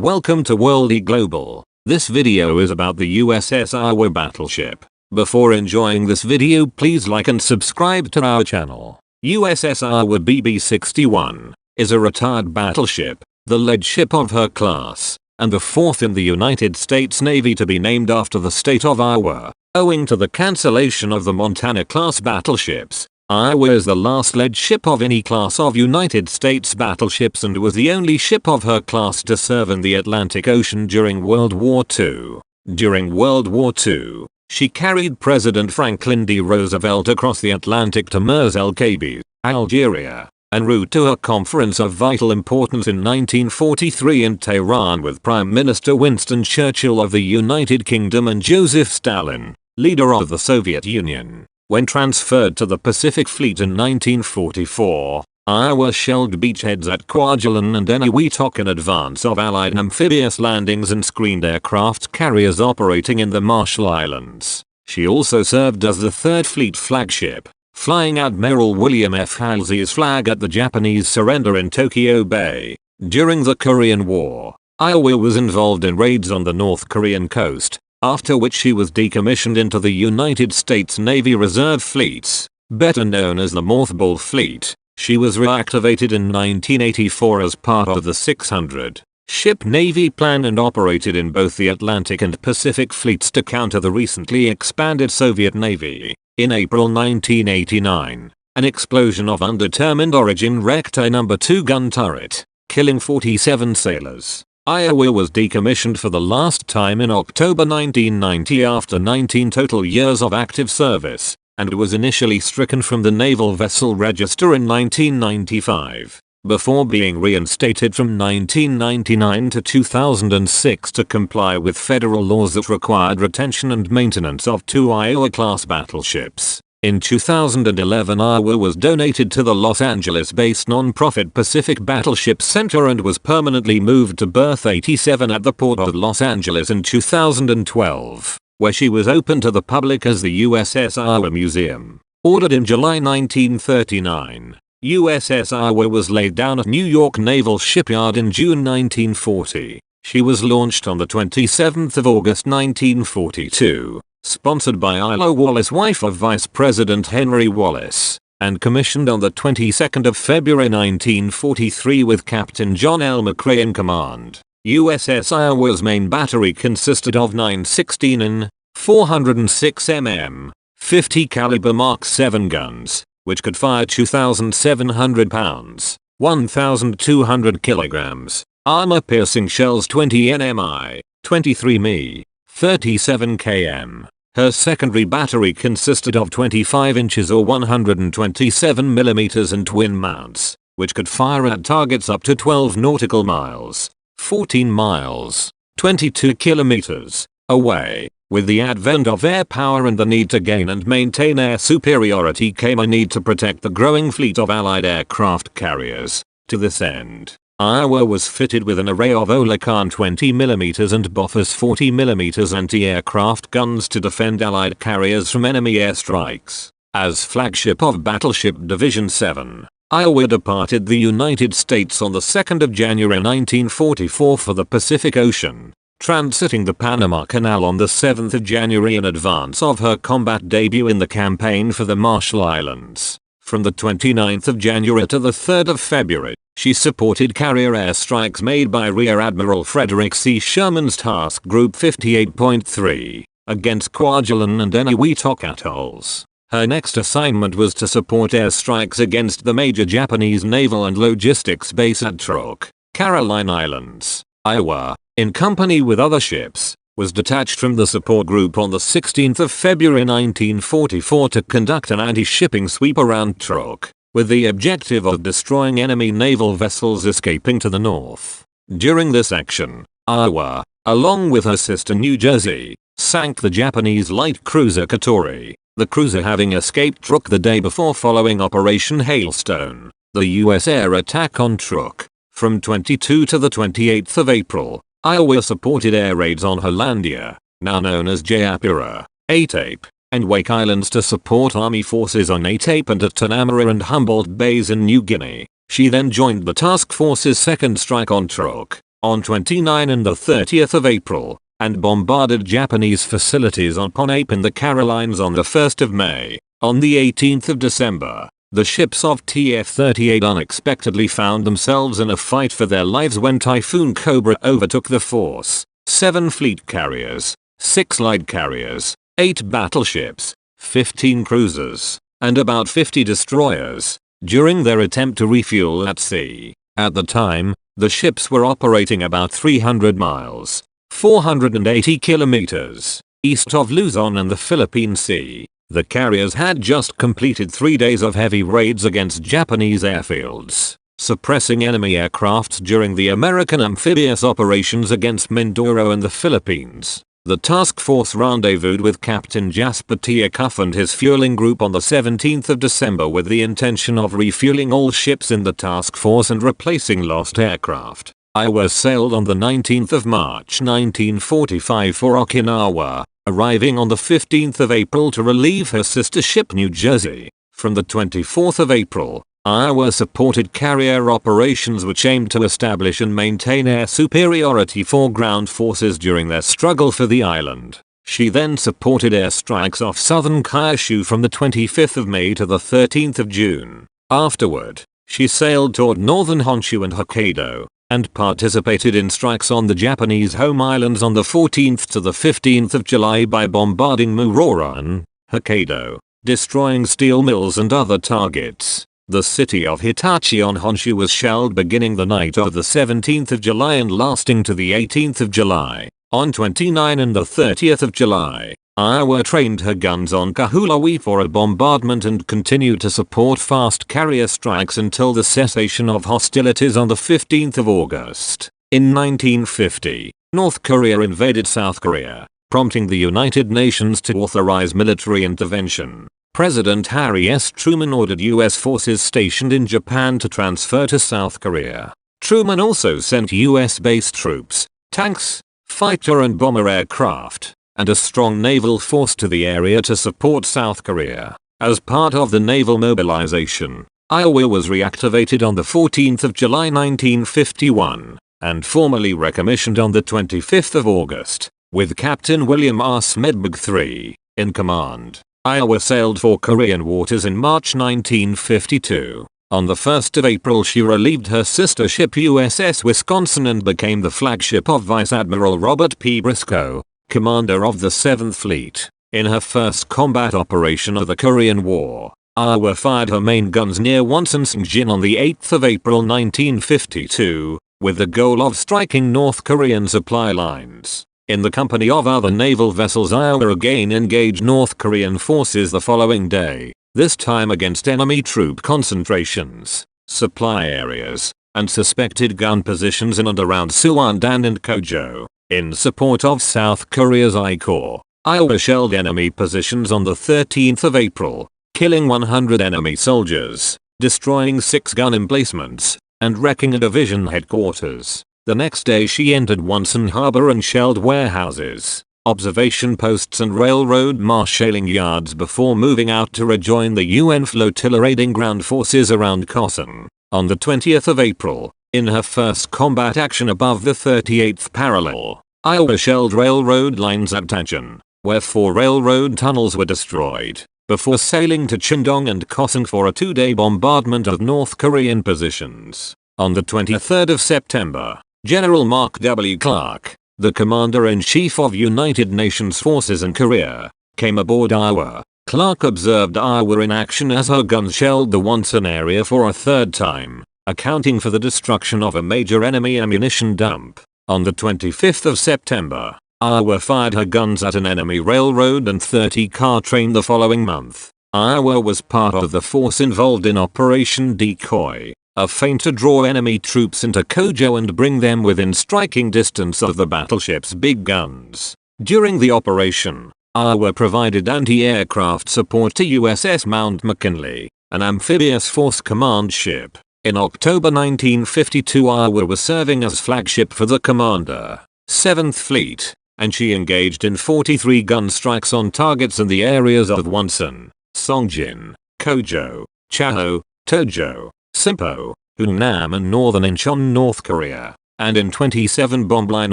Welcome to Worldy Global. This video is about the USS Iowa battleship. Before enjoying this video, please like and subscribe to our channel. USS Iowa BB-61 is a retired battleship, the lead ship of her class, and the fourth in the United States Navy to be named after the state of Iowa. Owing to the cancellation of the Montana-class battleships, Iowa is the last lead ship of any class of United States battleships and was the only ship of her class to serve in the Atlantic Ocean during World War II. During World War II, she carried President Franklin D. Roosevelt across the Atlantic to Mers el-Khaby, Algeria, en route to a conference of vital importance in 1943 in Tehran with Prime Minister Winston Churchill of the United Kingdom and Joseph Stalin, leader of the Soviet Union. When transferred to the Pacific Fleet in 1944, Iowa shelled beachheads at Kwajalein and Eniwetok in advance of Allied amphibious landings and screened aircraft carriers operating in the Marshall Islands. She also served as the 3rd Fleet flagship, flying Admiral William F. Halsey's flag at the Japanese surrender in Tokyo Bay. During the Korean War, Iowa was involved in raids on the North Korean coast, after which she was decommissioned into the United States Navy Reserve Fleets, better known as the Mothball Fleet. She was reactivated in 1984 as part of the 600-ship Navy plan and operated in both the Atlantic and Pacific fleets to counter the recently expanded Soviet Navy. In April 1989, an explosion of undetermined origin wrecked a No. 2 gun turret, killing 47 sailors. Iowa was decommissioned for the last time in October 1990 after 19 total years of active service, and was initially stricken from the Naval Vessel Register in 1995, before being reinstated from 1999 to 2006 to comply with federal laws that required retention and maintenance of 2 Iowa-class battleships. In 2011, Iowa was donated to the Los Angeles-based non-profit Pacific Battleship Center and was permanently moved to berth 87 at the Port of Los Angeles in 2012, where she was opened to the public as the USS Iowa Museum. Ordered in July 1939, USS Iowa was laid down at New York Naval Shipyard in June 1940. She was launched on the 27th of August 1942. Sponsored by Ila Wallace, wife of Vice President Henry Wallace, and commissioned on the 22nd of February 1943 with Captain John L. McRae in command. USS Iowa's main battery consisted of 9 16 406 mm, 50 caliber Mark 7 guns, which could fire 2,700 pounds, 1,200 kilograms, armor-piercing shells 20 nmi, 23 mi, 37 km. Her secondary battery consisted of 25 inches or 127 mm and twin mounts, which could fire at targets up to 12 nautical miles, 14 miles, 22 kilometers, away. With the advent of air power and the need to gain and maintain air superiority came a need to protect the growing fleet of Allied aircraft carriers. To this end, Iowa was fitted with an array of Oerlikon 20mm and Bofors 40mm anti-aircraft guns to defend Allied carriers from enemy airstrikes. As flagship of Battleship Division 7, Iowa departed the United States on the 2nd of January 1944 for the Pacific Ocean, transiting the Panama Canal on the 7th of January in advance of her combat debut in the campaign for the Marshall Islands. From the 29th of January to the 3rd of February, she supported carrier airstrikes made by Rear Admiral Frederick C. Sherman's Task Group 58.3 against Kwajalein and Eniwetok atolls. Her next assignment was to support airstrikes against the major Japanese naval and logistics base at Truk, Caroline Islands. Iowa, in company with other ships, was detached from the support group on the 16th of February 1944 to conduct an anti-shipping sweep around Truk, with the objective of destroying enemy naval vessels escaping to the north. During this action, Iowa, along with her sister New Jersey, sank the Japanese light cruiser Katori, the cruiser having escaped Truk the day before following Operation Hailstone, the US air attack on Truk. From 22 to the 28th of April, Iowa supported air raids on Hollandia, now known as Jayapura, Atape, and Wake Islands to support army forces on Atape and at Tanamera and Humboldt Bays in New Guinea. She then joined the task force's second strike on Truk, on 29 and the 30th of April, and bombarded Japanese facilities on Ponape in the Carolines on the 1st of May. On the 18th of December, the ships of TF-38 unexpectedly found themselves in a fight for their lives when Typhoon Cobra overtook the force. 7 fleet carriers, 6 light carriers, 8 battleships, 15 cruisers, and about 50 destroyers, during their attempt to refuel at sea. At the time, the ships were operating about 300 miles, 480 kilometers, east of Luzon and the Philippine Sea. The carriers had just completed 3 days of heavy raids against Japanese airfields, suppressing enemy aircraft during the American amphibious operations against Mindoro and the Philippines. The task force rendezvoused with Captain Jasper T. Cuff and his fueling group on the 17th of December with the intention of refueling all ships in the task force and replacing lost aircraft. Iowa sailed on the 19th of March 1945 for Okinawa, arriving on the 15th of April to relieve her sister ship New Jersey. From the 24th of April, Iowa supported carrier operations which aimed to establish and maintain air superiority for ground forces during their struggle for the island. She then supported airstrikes off southern Kyushu from the 25th of May to the 13th of June. Afterward, she sailed toward northern Honshu and Hokkaido, and participated in strikes on the Japanese home islands on the 14th to the 15th of July by bombarding Muroran, Hokkaido, destroying steel mills and other targets. The city of Hitachi on Honshu was shelled beginning the night of the 17th of July and lasting to the 18th of July. On 29 and the 30th of July, Iowa trained her guns on Kahulawi for a bombardment and continued to support fast carrier strikes until the cessation of hostilities on the 15th of August. In 1950, North Korea invaded South Korea, prompting the United Nations to authorize military intervention. President Harry S. Truman ordered U.S. forces stationed in Japan to transfer to South Korea. Truman also sent U.S.-based troops, tanks, fighter and bomber aircraft, and a strong naval force to the area to support South Korea. As part of the naval mobilization, Iowa was reactivated on the 14th of July 1951, and formally recommissioned on the 25th of August, with Captain William R. Smedberg III in command. Iowa sailed for Korean waters in March 1952. On the 1st of April she relieved her sister ship USS Wisconsin and became the flagship of Vice Admiral Robert P. Briscoe, commander of the 7th Fleet. In her first combat operation of the Korean War, Iowa fired her main guns near Wonsan-Singjin on the 8th of April 1952, with the goal of striking North Korean supply lines. In the company of other naval vessels, Iowa again engaged North Korean forces the following day, this time against enemy troop concentrations, supply areas, and suspected gun positions in and around Suwon-dan and Kojo. In support of South Korea's I Corps, Iowa shelled enemy positions on the 13th of April, killing 100 enemy soldiers, destroying 6 gun emplacements, and wrecking a division headquarters. The next day she entered Wonsan Harbor and shelled warehouses, observation posts and railroad marshalling yards before moving out to rejoin the UN flotilla raiding ground forces around Kosan. On the 20th of April, in her first combat action above the 38th parallel, Iowa shelled railroad lines at Tanchan, where 4 railroad tunnels were destroyed, before sailing to Chindong and Kosan for a 2-day bombardment of North Korean positions. On the 23rd of September, General Mark W. Clark, the Commander-in-Chief of United Nations forces in Korea, came aboard Iowa. Clark observed Iowa in action as her guns shelled the Wonsan area for a 3rd time, accounting for the destruction of a major enemy ammunition dump. On the 25th of September, Iowa fired her guns at an enemy railroad and 30-car train the following month. Iowa was part of the force involved in Operation Decoy, a feint to draw enemy troops into Kojo and bring them within striking distance of the battleship's big guns. During the operation, Iowa provided anti-aircraft support to USS Mount McKinley, an amphibious force command ship. In October 1952 Iowa was serving as flagship for the Commander, 7th Fleet, and she engaged in 43 gun strikes on targets in the areas of Wonsan, Songjin, Kojo, Chaho, Tojo, Simpo, Hunam and northern Incheon, North Korea. and in 27 bombline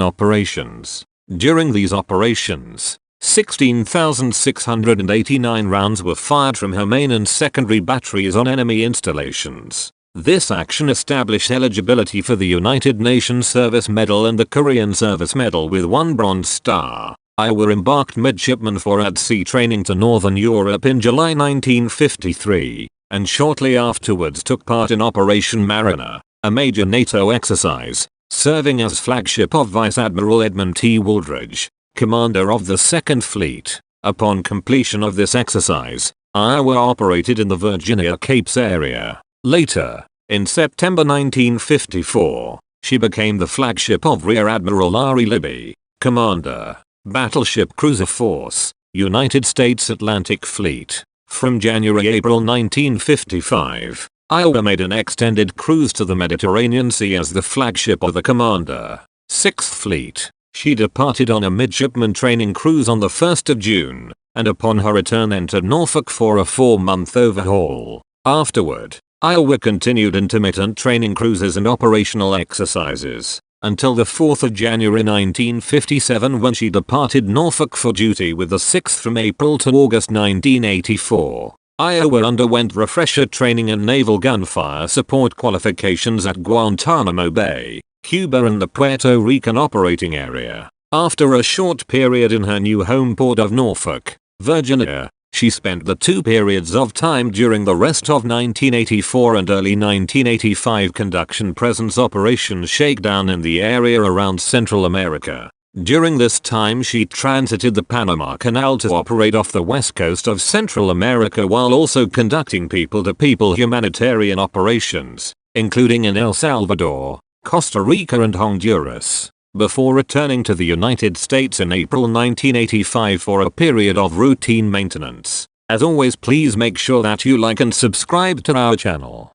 operations. During these operations, 16,689 rounds were fired from her main and secondary batteries on enemy installations. This action established eligibility for the United Nations Service Medal and the Korean Service Medal with 1 Bronze Star. Iowa embarked midshipmen for at-sea training to Northern Europe in July 1953, and shortly afterwards took part in Operation Mariner, a major NATO exercise, serving as flagship of Vice Admiral Edmund T. Wooldridge, commander of the 2nd Fleet. Upon completion of this exercise, Iowa operated in the Virginia Capes area. Later, in September 1954, she became the flagship of Rear Admiral R.E. Libby, commander, Battleship Cruiser Force, United States Atlantic Fleet. From January-April 1955, Iowa made an extended cruise to the Mediterranean Sea as the flagship of the Commander, 6th Fleet. She departed on a midshipman training cruise on the 1st of June, and upon her return entered Norfolk for a 4-month overhaul. Afterward, Iowa continued intermittent training cruises and operational exercises, until the 4th of January 1957 when she departed Norfolk for duty with the 6th from April to August 1984. Iowa underwent refresher training and naval gunfire support qualifications at Guantanamo Bay, Cuba and the Puerto Rican operating area. After a short period in her new home port of Norfolk, Virginia, she spent the 2 periods of time during the rest of 1984 and early 1985 conducting presence operations shakedown in the area around Central America. During this time she transited the Panama Canal to operate off the west coast of Central America while also conducting people-to-people humanitarian operations, including in El Salvador, Costa Rica and Honduras, before returning to the United States in April 1985 for a period of routine maintenance. As always, please make sure that you like and subscribe to our channel.